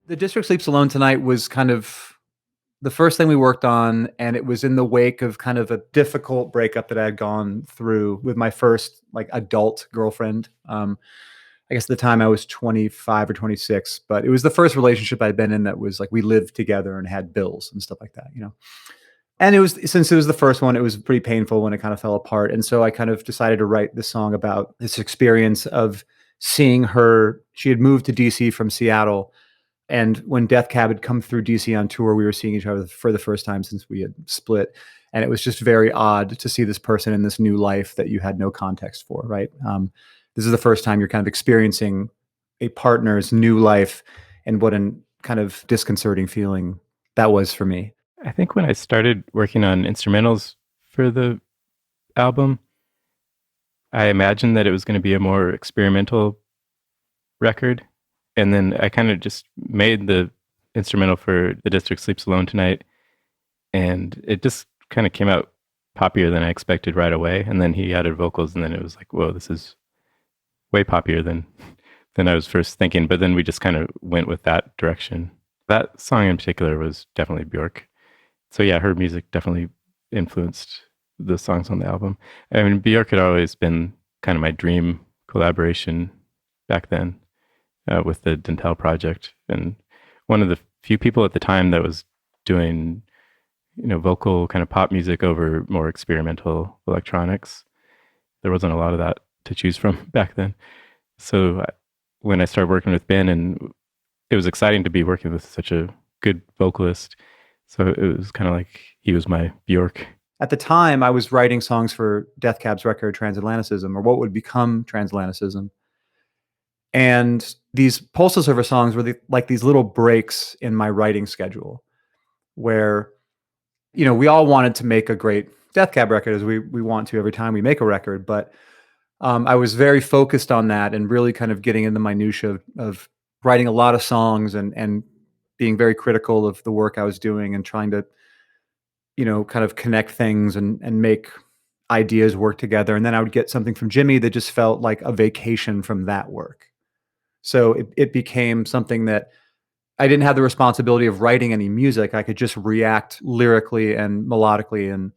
The District Sleeps Alone Tonight was kind of the first thing we worked on, and it was in the wake of kind of a difficult breakup that I had gone through with my first like adult girlfriend. I guess at the time I was 25 or 26, but it was the first relationship I'd been in that was like we lived together and had bills and stuff like that, you know. And it was since it was the first one, it was pretty painful when it kind of fell apart. And so I kind of decided to write this song about this experience of seeing her. She had moved to DC from Seattle, and when Death Cab had come through DC on tour, we were seeing each other for the first time since we had split. And it was just very odd to see this person in this new life that you had no context for, right? This is the first time you're kind of experiencing a partner's new life, and what an kind of disconcerting feeling that was for me. I think when I started working on instrumentals for the album, I imagined that it was going to be a more experimental record. And then I kind of just made the instrumental for The District Sleeps Alone Tonight. And it just kind of came out poppier than I expected right away. And then he added vocals, and then it was like, whoa, this is way poppier than I was first thinking. But then we just kind of went with that direction. That song in particular was definitely Bjork. So yeah, her music definitely influenced the songs on the album. I mean, Bjork had always been kind of my dream collaboration back then with the Dentel project, and one of the few people at the time that was doing, vocal kind of pop music over more experimental electronics. There wasn't a lot of that to choose from back then. So when I started working with Ben, and it was exciting to be working with such a good vocalist. So it was kind of like he was my Bjork. At the time, I was writing songs for Death Cab's record Transatlanticism, or what would become Transatlanticism. And these Postal Service songs were like these little breaks in my writing schedule where, we all wanted to make a great Death Cab record, as we want to every time we make a record. But I was very focused on that and really kind of getting in the minutia of writing a lot of songs and being very critical of the work I was doing and trying to, kind of connect things and make ideas work together. And then I would get something from Jimmy that just felt like a vacation from that work. So it became something that I didn't have the responsibility of writing any music. I could just react lyrically and melodically and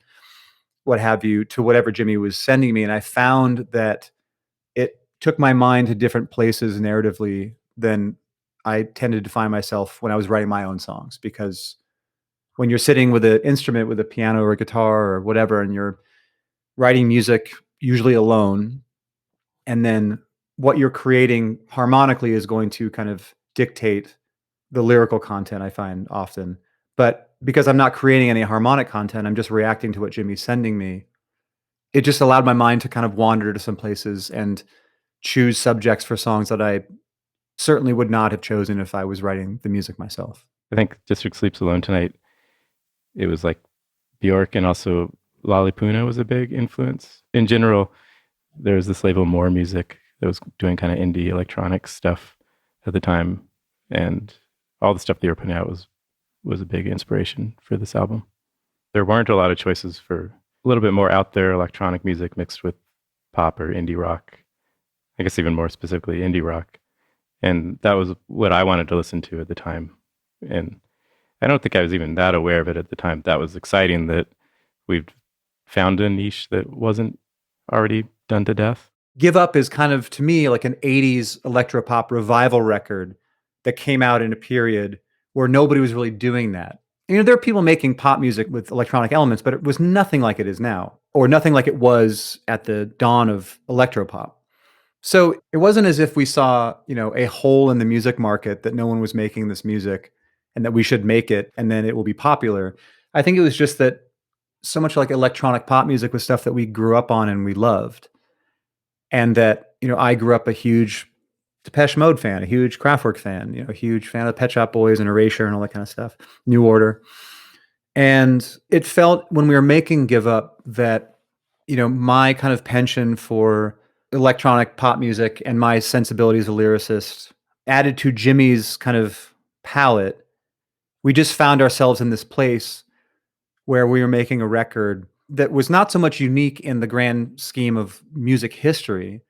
what have you to whatever Jimmy was sending me. And I found that it took my mind to different places narratively than I tended to find myself when I was writing my own songs. Because when you're sitting with an instrument, with a piano or a guitar or whatever, and you're writing music usually alone, and then what you're creating harmonically is going to kind of dictate the lyrical content, I find often. But because I'm not creating any harmonic content, I'm just reacting to what Jimmy's sending me. It just allowed my mind to kind of wander to some places and choose subjects for songs that I certainly would not have chosen if I was writing the music myself. I think District Sleeps Alone Tonight, it was like Bjork, and also Lollipuna was a big influence. In general, there was this label More Music that was doing kind of indie electronic stuff at the time, and all the stuff they were putting out was a big inspiration for this album. There weren't a lot of choices for a little bit more out there electronic music mixed with pop or indie rock. I guess even more specifically indie rock. And that was what I wanted to listen to at the time. And I don't think I was even that aware of it at the time. That was exciting that we've found a niche that wasn't already done to death. Give Up is kind of, to me, like an 80s electropop revival record that came out in a period where nobody was really doing that. There are people making pop music with electronic elements, but it was nothing like it is now, or nothing like it was at the dawn of electropop. So it wasn't as if we saw, a hole in the music market that no one was making this music and that we should make it and then it will be popular. I think it was just that so much like electronic pop music was stuff that we grew up on and we loved. And that, I grew up a huge Depeche Mode fan, a huge Kraftwerk fan, a huge fan of Pet Shop Boys and Erasure and all that kind of stuff, New Order. And it felt when we were making Give Up that, my kind of penchant for electronic pop music and my sensibility as a lyricist added to Jimmy's kind of palette. We just found ourselves in this place where we were making a record that was not so much unique in the grand scheme of music history,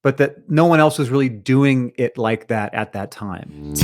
but that no one else was really doing it like that at that time.